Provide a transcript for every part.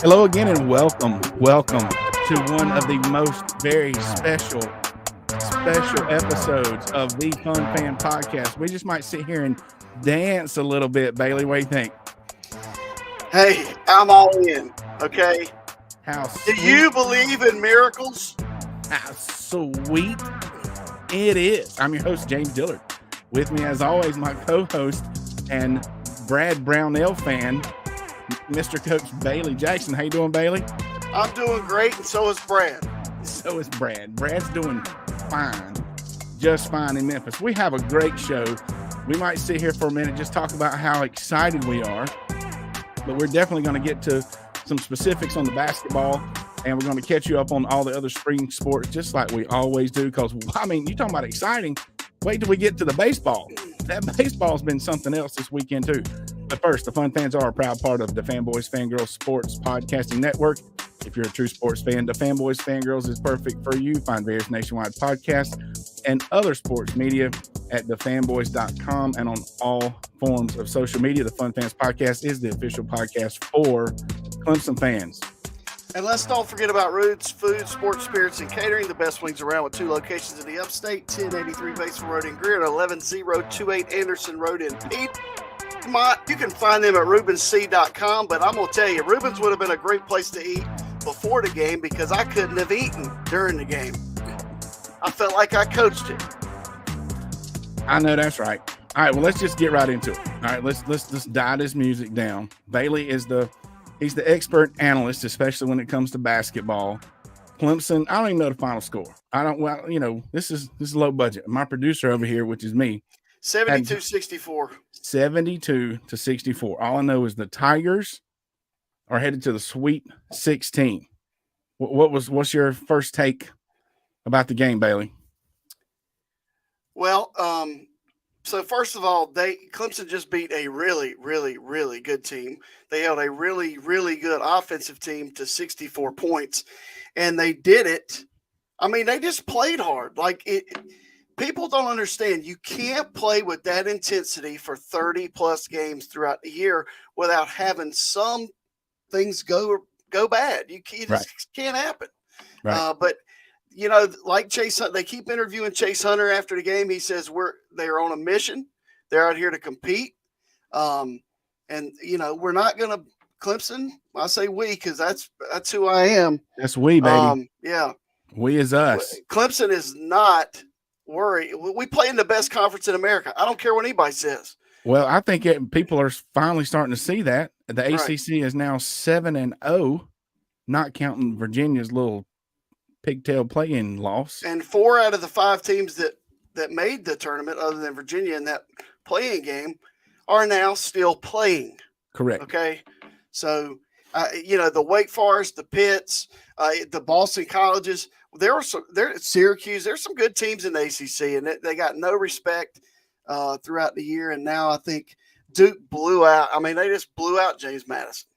Hello again and welcome to one of the most very special episodes of the Fun Fan Podcast. We just might sit here and dance a little bit, Bailey. What do you think? Hey, I'm all in, okay? How Do you believe in miracles? How sweet it is. I'm your host, James Dillard. With me, as always, my co-host and Brad Brownell fan, Mr. Coach Bailey Jackson. How you doing, Bailey? I'm doing great, and so is Brad. So is Brad. Brad's doing fine, just fine in Memphis. We have a great show. We might sit here for a minute, just talk about how excited we are, but we're definitely going to get to some specifics on the basketball, and we're going to catch you up on all the other spring sports, just like we always do, because, I mean, you're talking about exciting. Wait till we get to the baseball. That baseball's been something else this weekend, too. But first, the Fun Fans are a proud part of the Fanboys Fangirls Sports Podcasting Network. If you're a true sports fan, the Fanboys Fangirls is perfect for you. Find various nationwide podcasts and other sports media at thefanboys.com and on all forms of social media. The Fun Fans Podcast is the official podcast for Clemson fans. And let's don't forget about Roots Food, Sports, Spirits, and Catering, the best wings around with 2 locations in the upstate, 1083 Batesville Road in Greer and 11028 Anderson Road in Piedmont. You can find them at RubensC.com, but I'm going to tell you, Rubens would have been a great place to eat before the game because I couldn't have eaten during the game. I felt like I coached it. I know that's right. All right, well, let's just get right into it. All right, let's dial this music down. Bailey is he's the expert analyst, especially when it comes to basketball. Clemson, I don't even know the final score. This is low budget. My producer over here, which is me, 72-64. 72-64. All I know is the Tigers are headed to the Sweet 16. What's your first take about the game, Bailey? Well, so first of all, Clemson just beat a really, really, really good team. They held a really, really good offensive team to 64 points, and they did it. I mean, they just played hard. People don't understand. You can't play with that intensity for 30-plus games throughout the year without having some things go bad. It just can't happen. Right. But like Chase Hunter, they keep interviewing Chase Hunter after the game. He says they're on a mission. They're out here to compete. And we're not going to Clemson. I say we because that's who I am. That's we, baby. Yeah. We is us. Clemson is not worried. We play in the best conference in America. I don't care what anybody says. Well, I think people are finally starting to see that. The ACC is now 7-0, not counting Virginia's little pigtail play-in loss. And 4 out of the 5 teams that made the tournament, other than Virginia in that play-in game, are now still playing. Correct. Okay, so the Wake Forest, the Pitts, the Boston colleges. Syracuse. There's some good teams in the ACC, and they got no respect throughout the year. And now I think Duke blew out. I mean, they just blew out James Madison,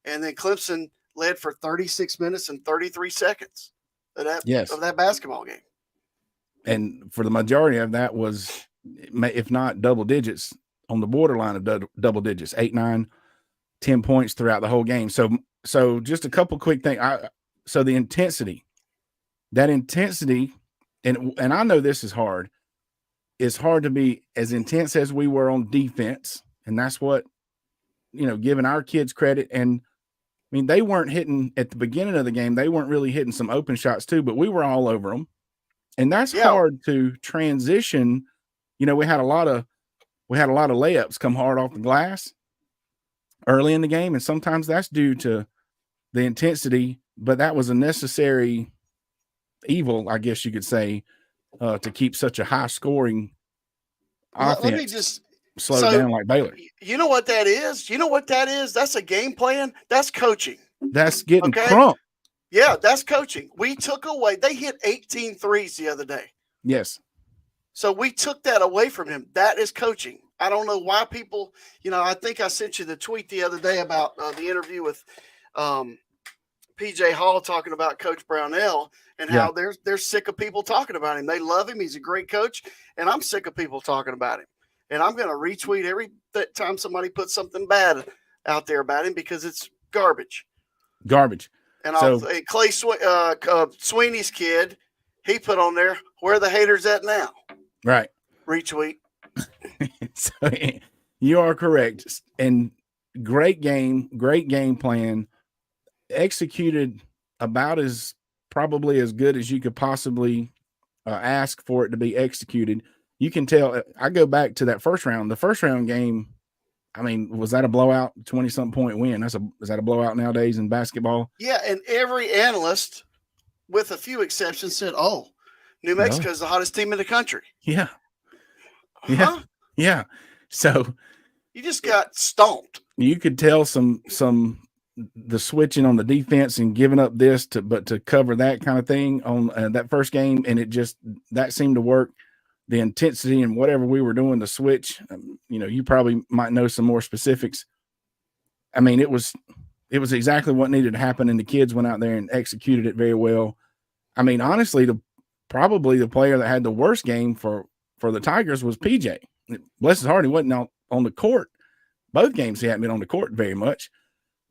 and then Clemson led for 36 minutes and 33 seconds of that basketball game. And for the majority of that was, if not double digits, on the borderline of double digits, 8, 9, 10 points throughout the whole game. So just a couple quick things. So the intensity, and I know this is hard. It's hard to be as intense as we were on defense. And that's what, giving our kids credit. And I mean, they weren't hitting at the beginning of the game. They weren't really hitting some open shots too, but we were all over them. And that's hard to transition. We had a lot of layups come hard off the glass early in the game. And sometimes that's due to the intensity, but that was a necessary evil, I guess you could say, to keep such a high scoring offense. Let me just slow down like Baylor. You know what that is? That's a game plan. That's coaching. That's getting crunk. Yeah, that's coaching. They hit 18 threes the other day. Yes. So we took that away from him. That is coaching. I don't know why people, I think I sent you the tweet the other day about the interview with PJ Hall talking about Coach Brownell and how they're sick of people talking about him. They love him. He's a great coach, and I'm sick of people talking about him. And I'm going to retweet every time somebody puts something bad out there about him because it's garbage. Garbage. And So Clay Sweeney's kid, he put on there, where are the haters at now? right. Retweet. So you are correct. And great game plan, executed about as probably as good as you could possibly ask for it to be executed. You can tell. I go back to that first round. The first round game, I mean, was that a blowout, 20-something point win? Is that a blowout nowadays in basketball? Yeah, and every analyst, with a few exceptions, said, "Oh, New Mexico is the hottest team in the country." Yeah, huh? yeah. So you just got stomped. You could tell the switching on the defense and giving up this to cover that kind of thing on that first game, and that seemed to work. The intensity and whatever we were doing, the switch, you probably might know some more specifics. I mean, it was exactly what needed to happen, and the kids went out there and executed it very well. I mean, honestly, probably the player that had the worst game for the Tigers was PJ. Bless his heart, he wasn't on the court. Both games he hadn't been on the court very much,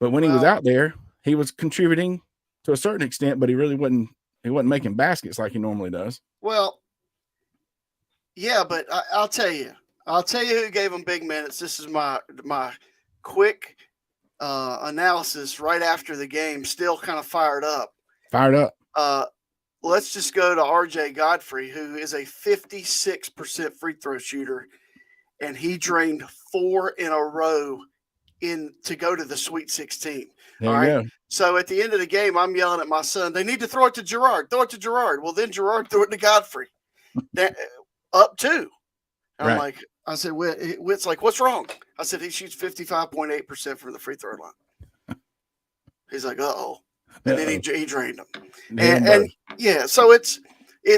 but when he was out there, he was contributing to a certain extent, but he really wasn't making baskets like he normally does. Well, yeah, but I'll tell you who gave him big minutes. This is my quick analysis right after the game. Still kind of fired up. Let's just go to RJ Godfrey, who is a 56% free throw shooter, and he drained 4 in a row to go to the Sweet 16. There you go. So at the end of the game, I'm yelling at my son, they need to throw it to Gerard. Throw it to Gerard. Well, then Gerard threw it to Godfrey. Up 2. I'm like, I said, Witt's like, what's wrong? I said, he shoots 55.8% from the free throw line. He's like, uh-oh. And then he drained them. And yeah, so it's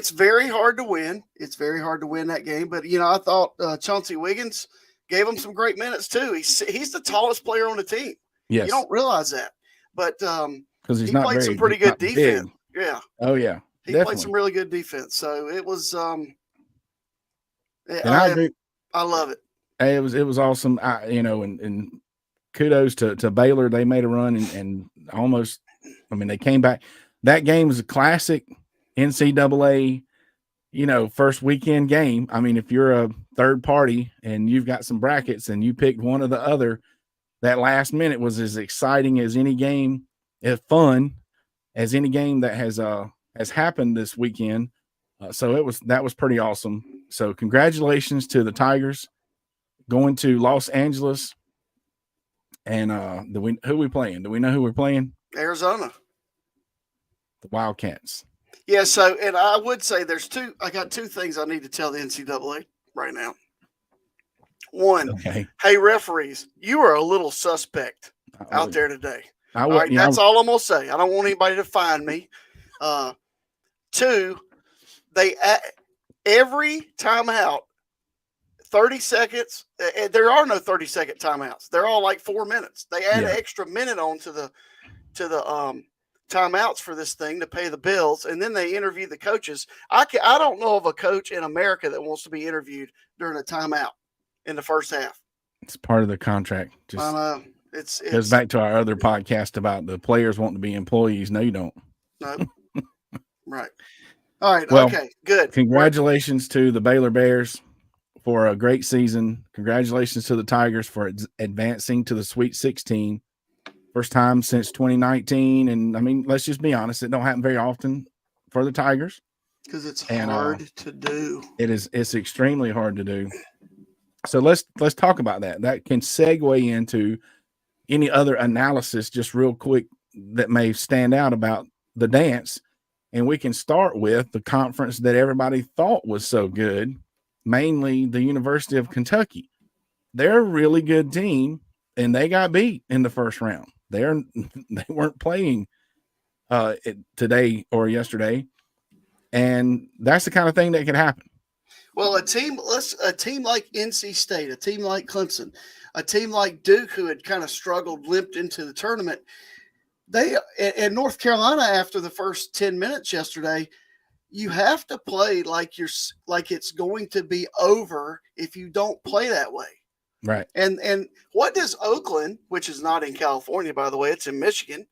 very hard to win. It's very hard to win that game. But, I thought Chauncey Wiggins gave him some great minutes too. He's the tallest player on the team. Yes. You don't realize that. But because he played some pretty good defense. Big. Yeah. Oh, yeah. He played some really good defense. So it was I agree. I love it. It was awesome. And kudos to Baylor. They made a run and almost, they came back. That game was a classic NCAA, first weekend game. I mean, if you're a third party and you've got some brackets and you picked one or the other, that last minute was as exciting as any game, as fun as any game that has happened this weekend. So that was pretty awesome. So congratulations to the Tigers going to Los Angeles. And who we playing? Do we know who we're playing? Arizona. The Wildcats. Yeah, so, and I would say I got 2 things I need to tell the NCAA right now. One, Hey, referees, you are a little suspect out there today. That's all I'm going to say. I don't want anybody to find me. 2, every timeout, 30 seconds, there are no 30-second timeouts. They're all like 4 minutes. They add an extra minute on to the timeouts for this thing to pay the bills, and then they interview the coaches. I don't know of a coach in America that wants to be interviewed during a timeout in the first half. It's part of the contract. It goes back to our other podcast about the players wanting to be employees. No, you don't. No. Right. All right. Well, okay. Good. Congratulations to the Baylor Bears for a great season. Congratulations to the Tigers for advancing to the Sweet 16. First time since 2019. And let's just be honest, it don't happen very often for the Tigers. Because it's hard to do. It's extremely hard to do. So let's talk about that. That can segue into any other analysis just real quick that may stand out about the dance. And we can start with the conference that everybody thought was so good, mainly the University of Kentucky. They're a really good team, and they got beat in the first round. They weren't playing today or yesterday, and that's the kind of thing that could happen. Well, a team like NC State, a team like Clemson, a team like Duke, who had kind of struggled, limped into the tournament. And North Carolina, after the first 10 minutes yesterday, you have to play like it's going to be over if you don't play that way. Right. And what does Oakland, which is not in California, by the way, it's in Michigan.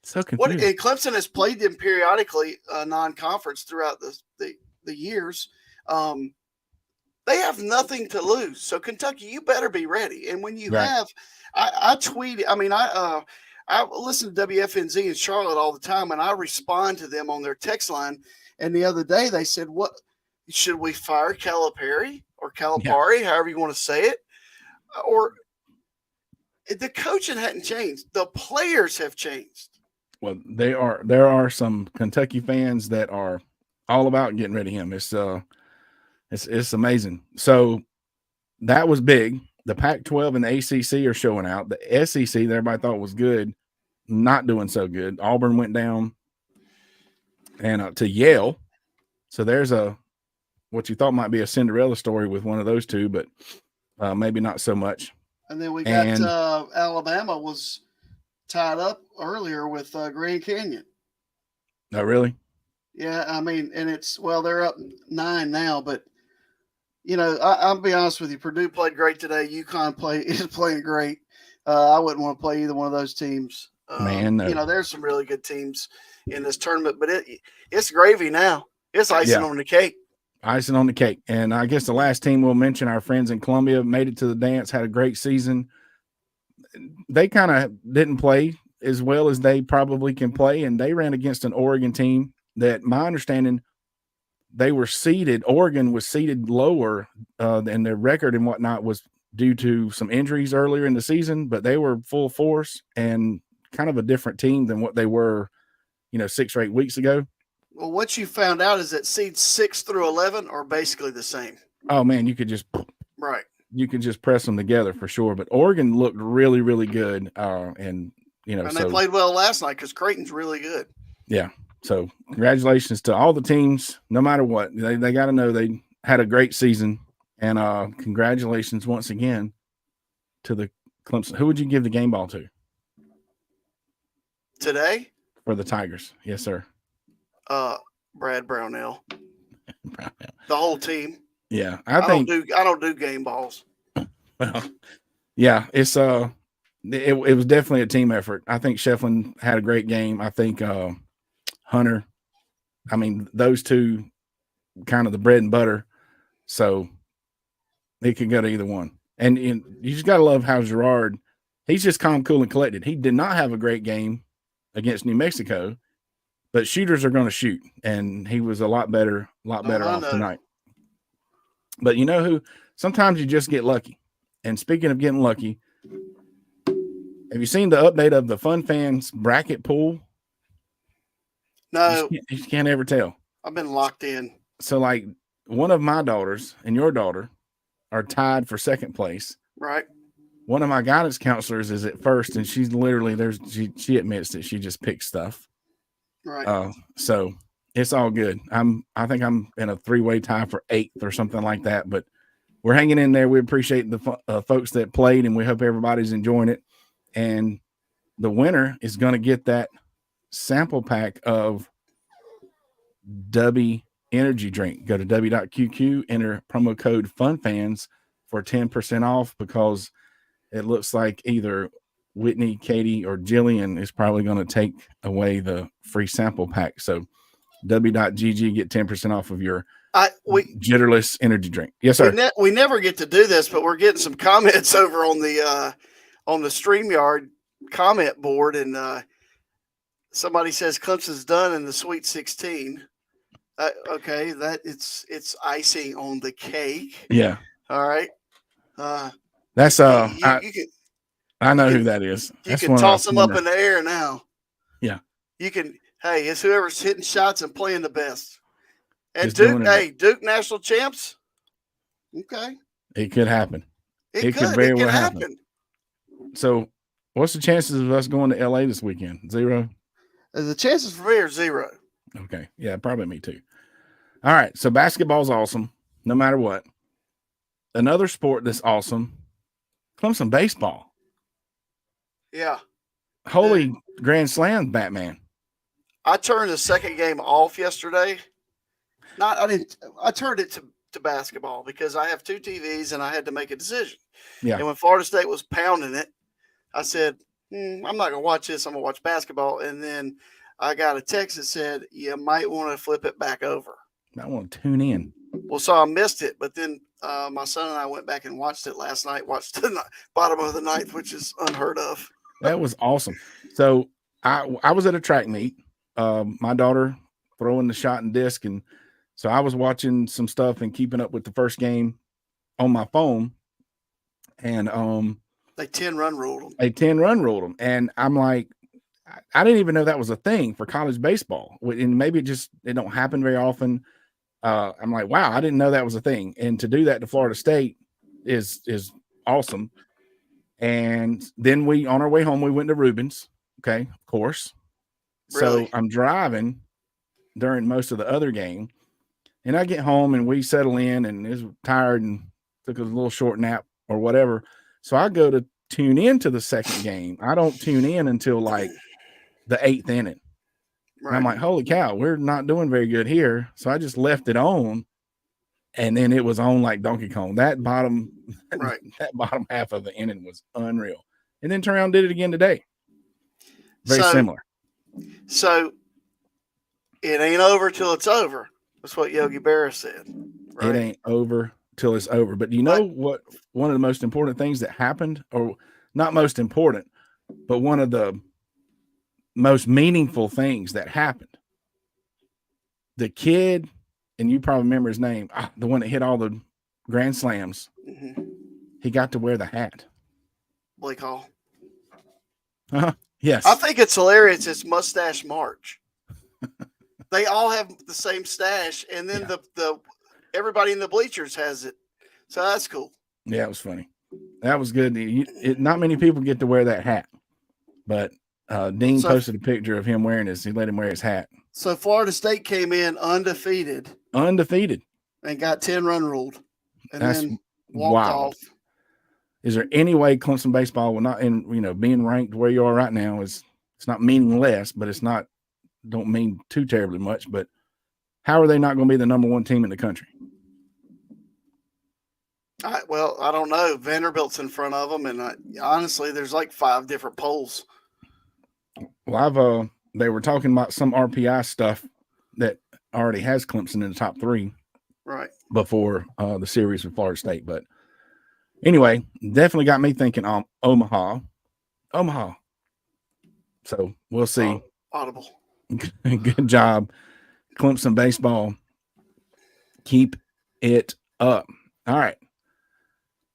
So confused. And Clemson has played them periodically, non-conference throughout the years. They have nothing to lose. So Kentucky, you better be ready. And when you have, I tweet. I mean, I listen to WFNZ in Charlotte all the time, and I respond to them on their text line. And the other day they said, "What should we fire Calipari or Calipari, however you want to say it?" Or the coaching hadn't changed. The players have changed. Well, there are some Kentucky fans that are all about getting rid of him. It's amazing. So that was big. The Pac-12 and the ACC are showing out. The SEC that everybody thought was good, not doing so good. Auburn went down and to Yale. So there's what you thought might be a Cinderella story with one of those two, but maybe not so much. And then we got Alabama was tied up earlier with Grand Canyon. Oh, really? Yeah, I mean, and they're up 9 now, but I'll be honest with you. Purdue played great today. UConn is playing great. I wouldn't want to play either one of those teams. Man, no. There's some really good teams in this tournament, but it's gravy now. It's icing on the cake. Icing on the cake. And I guess the last team we'll mention, our friends in Columbia, made it to the dance, had a great season. They kind of didn't play as well as they probably can play, and they ran against an Oregon team that, my understanding, they were seeded. Oregon was seeded lower than their record and whatnot was due to some injuries earlier in the season, but they were full force and kind of a different team than what they were, 6 or 8 weeks ago. Well, what you found out is that seeds 6 through 11 are basically the same. Oh man, you could just press them together for sure. But Oregon looked really, really good, and they played well last night because Creighton's really good. Yeah. So congratulations to all the teams, no matter what. They got to know they had a great season, and congratulations once again to the Clemson. Who would you give the game ball to today for the Tigers? Yes, sir. Brad Brownell. The whole team. Yeah, I don't do game balls. Well, yeah, it's it was definitely a team effort. I think Shefflin had a great game. I think Hunter, I mean, those two kind of the bread and butter. So he could go to either one. And you just got to love how Gerard, he's just calm, cool, and collected. He did not have a great game against New Mexico, but shooters are going to shoot. And he was a lot better off tonight. But you know who? Sometimes you just get lucky. And speaking of getting lucky, have you seen the update of the Fun Fans bracket pool? No. You just can't ever tell. I've been locked in. So, like, one of my daughters and your daughter are tied for second place. Right. One of my guidance counselors is at first, and she's literally she admits that she just picks stuff. Right. So it's all good. I think I'm in a 3-way tie for 8th or something like that, but we're hanging in there. We appreciate the folks that played, and we hope everybody's enjoying it. And the winner is going to get that sample pack of W energy drink. Go to w.qq, enter promo code FUNFANS for 10% off, because it looks like either Whitney, Katie, or Jillian is probably going to take away the free sample pack. So w.gg, get 10% off of your Jitterless energy drink. Yes, sir. We never get to do this, but we're getting some comments over on the StreamYard comment board, and somebody says Clemson's done in the Sweet 16. Okay, that it's icing on the cake. Yeah. All right. That's I know who that is. You can toss them up in the air now. Yeah. You can. Hey, it's whoever's hitting shots and playing the best. And Duke, Duke national champs. Okay. It could happen. It could very well happen. So, what's the chances of us going to LA this weekend? 0? The chances for me are 0. Okay. Yeah, probably me too. All right. So, basketball's awesome, no matter what. Another sport that's awesome, Clemson baseball. Yeah. Holy Grand Slam, Batman. I turned the second game off yesterday. I turned it to basketball because I have 2 TVs and I had to make a decision. Yeah. And when Florida State was pounding it, I said, I'm not going to watch this. I'm going to watch basketball. And then I got a text that said, you might want to flip it back over. I want to tune in. Well, so I missed it. But then my son and I went back and watched it last night, watched the bottom of the ninth, which is unheard of. That was awesome. So I was at a track meet. My daughter throwing the shot and disc. And so I was watching some stuff and keeping up with the first game on my phone. And they 10-run ruled them. They 10-run ruled them. And I'm like, I didn't even know that was a thing for college baseball. And maybe it don't happen very often. I'm like, wow, I didn't know that was a thing. And to do that to Florida State is awesome. And then on our way home, we went to Rubens. Okay, of course. Really? So I'm driving during most of the other game. And I get home and we settle in and is tired and took a little short nap or whatever. So I go to tune into the second game. I don't tune in until like the 8th inning. Right. I'm like, holy cow, we're not doing very good here. So I just left it on. And then it was on like Donkey Kong. That bottom half of the inning was unreal. And then turn around and did it again today. Very similar. So it ain't over till it's over. That's what Yogi Berra said. Right? It ain't over till it's over. But you know what? One of the most important things that happened, or not most important, but one of the most meaningful things that happened. The kid, and you probably remember his name, the one that hit all the grand slams. Mm-hmm. He got to wear the hat. Blake Hall. Yes. I think it's hilarious. It's Mustache March. They all have the same stash, and then the everybody in the bleachers has it. So that's cool. Yeah, it was funny. That was good. Not many people get to wear that hat, but Dean posted a picture of him wearing his. He let him wear his hat. So Florida State came in undefeated, and got 10-run ruled, and then walked off. Is there any way Clemson baseball will not, being ranked where you are right now it's not meaningless, but it's not. Don't mean too terribly much, but how are they not going to be the number one team in the country? I don't know. Vanderbilt's in front of them, and honestly, there's like 5 different polls. Well, they were talking about some RPI stuff that already has Clemson in the top 3, right? Before the series with Florida State, but anyway, definitely got me thinking on Omaha. So we'll see. Audible. Good job, Clemson baseball. Keep it up. All right.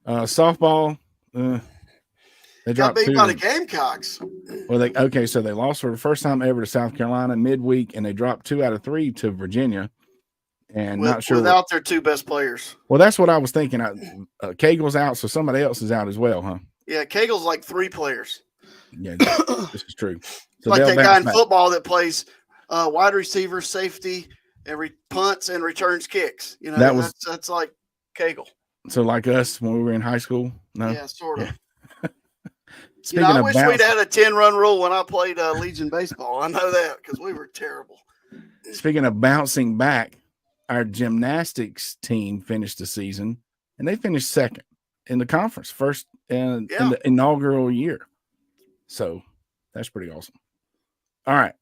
Softball. They dropped beat by the Gamecocks. Well, so they lost for the first time ever to South Carolina midweek, and they dropped 2 out of 3 to Virginia. And not sure without their 2 best players. Well, that's what I was thinking. Cagel's out, so somebody else is out as well, huh? Yeah, Cagel's like 3 players. Yeah, this is true. So like that guy in football that plays wide receiver, safety, and punts and returns kicks. That's like Cagle. So like us when we were in high school? No? Yeah, sort of. Yeah. I wish we'd had a 10-run rule when I played Legion baseball. I know that because we were terrible. Speaking of bouncing back, our gymnastics team finished the season, and they finished second in the conference, first in the inaugural year. So that's pretty awesome. All right.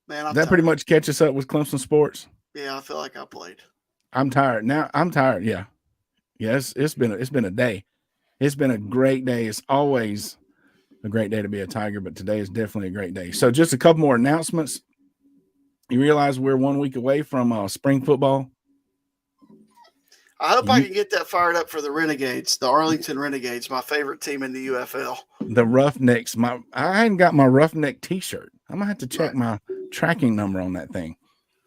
Man, that pretty much catches up with Clemson sports. Yeah, I feel like I played. I'm tired. Now I'm tired. Yeah. Yes, it's been a day. It's been a great day. It's always a great day to be a Tiger, but today is definitely a great day. So just a couple more announcements. You realize we're 1 week away from spring football. I hope I can get that fired up for the Renegades, the Arlington Renegades, my favorite team in the UFL. The Roughnecks. I hadn't got my Roughneck T-shirt. I'm gonna have to check my tracking number on that thing.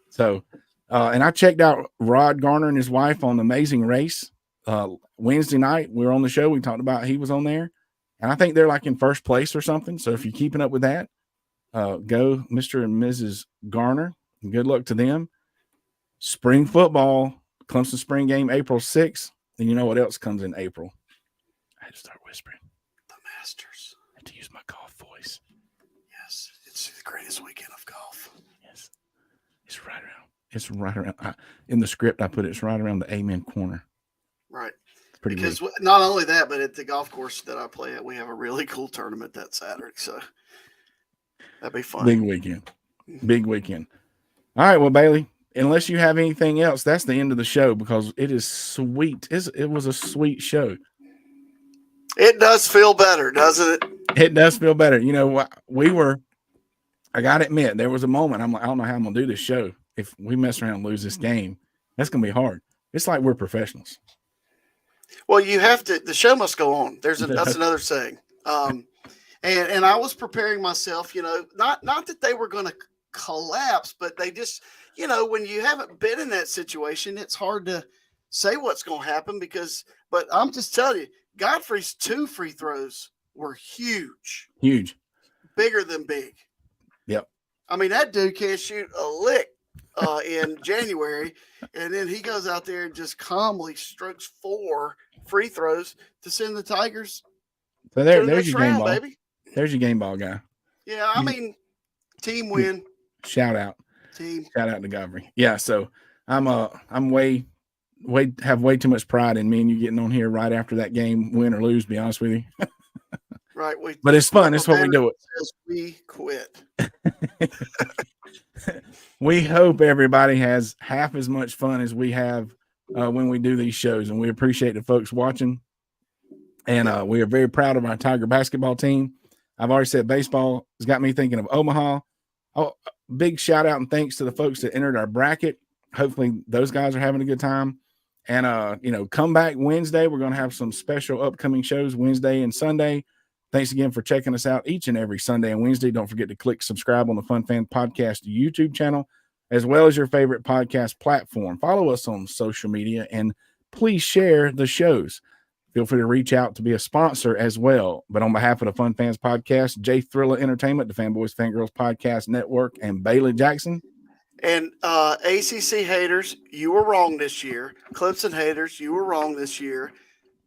So, and I checked out Rod Garner and his wife on Amazing Race Wednesday night. We were on the show. We talked about he was on there, and I think they're like in first place or something. So if you're keeping up with that, go Mr. and Mrs. Garner. Good luck to them. Spring football. Clemson spring game, April 6th. And you know what else comes in April? I had to start whispering. The Masters. I had to use my golf voice. Yes, it's the greatest weekend of golf. Yes. It's right around. In the script, I put it's right around the Amen corner. Right. pretty because big. not only that, but at the golf course that I play at, we have a really cool tournament that Saturday. So that'd be fun. Big weekend. Big weekend. All right, well, Bailey, unless you have anything else, that's the end of the show because it is sweet. It was a sweet show. It does feel better, doesn't it? It does feel better. You know what? I got to admit, there was a moment I'm like, I don't know how I'm going to do this show. If we mess around and lose this game, that's going to be hard. It's like we're professionals. Well, you have to. The show must go on. That's another saying. And I was preparing myself. Not that they were going to collapse, but they just, when you haven't been in that situation, it's hard to say what's going to happen But I'm just telling you, Godfrey's 2 free throws were huge, bigger than big. Yep. I mean, that dude can't shoot a lick in January, and then he goes out there and just calmly strokes 4 free throws to send the Tigers. So there's your game ball, baby. There's your game ball guy. Yeah, I mean, team win. Shout out, team. Shout out to Godfrey. Yeah, so I'm have way too much pride in me and you getting on here right after that game, win or lose. Be honest with you. Right. But it's fun. It's what we do. We quit. We hope everybody has half as much fun as we have when we do these shows, and we appreciate the folks watching. And we are very proud of our Tiger basketball team. I've already said baseball has got me thinking of Omaha. Oh, big shout out and thanks to the folks that entered our bracket. Hopefully those guys are having a good time. And, come back Wednesday. We're going to have some special upcoming shows Wednesday and Sunday. Thanks again for checking us out each and every Sunday and Wednesday. Don't forget to click subscribe on the Fun Fan Podcast YouTube channel, as well as your favorite podcast platform. Follow us on social media and please share the shows. Feel free to reach out to be a sponsor as well. But on behalf of the Fun Fans Podcast, Jay Thriller Entertainment, the Fanboys Fangirls Podcast Network, and Bailey Jackson. And ACC haters, you were wrong this year. Clemson haters, you were wrong this year.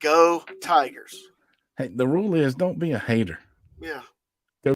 Go Tigers. Hey, the rule is don't be a hater. Yeah.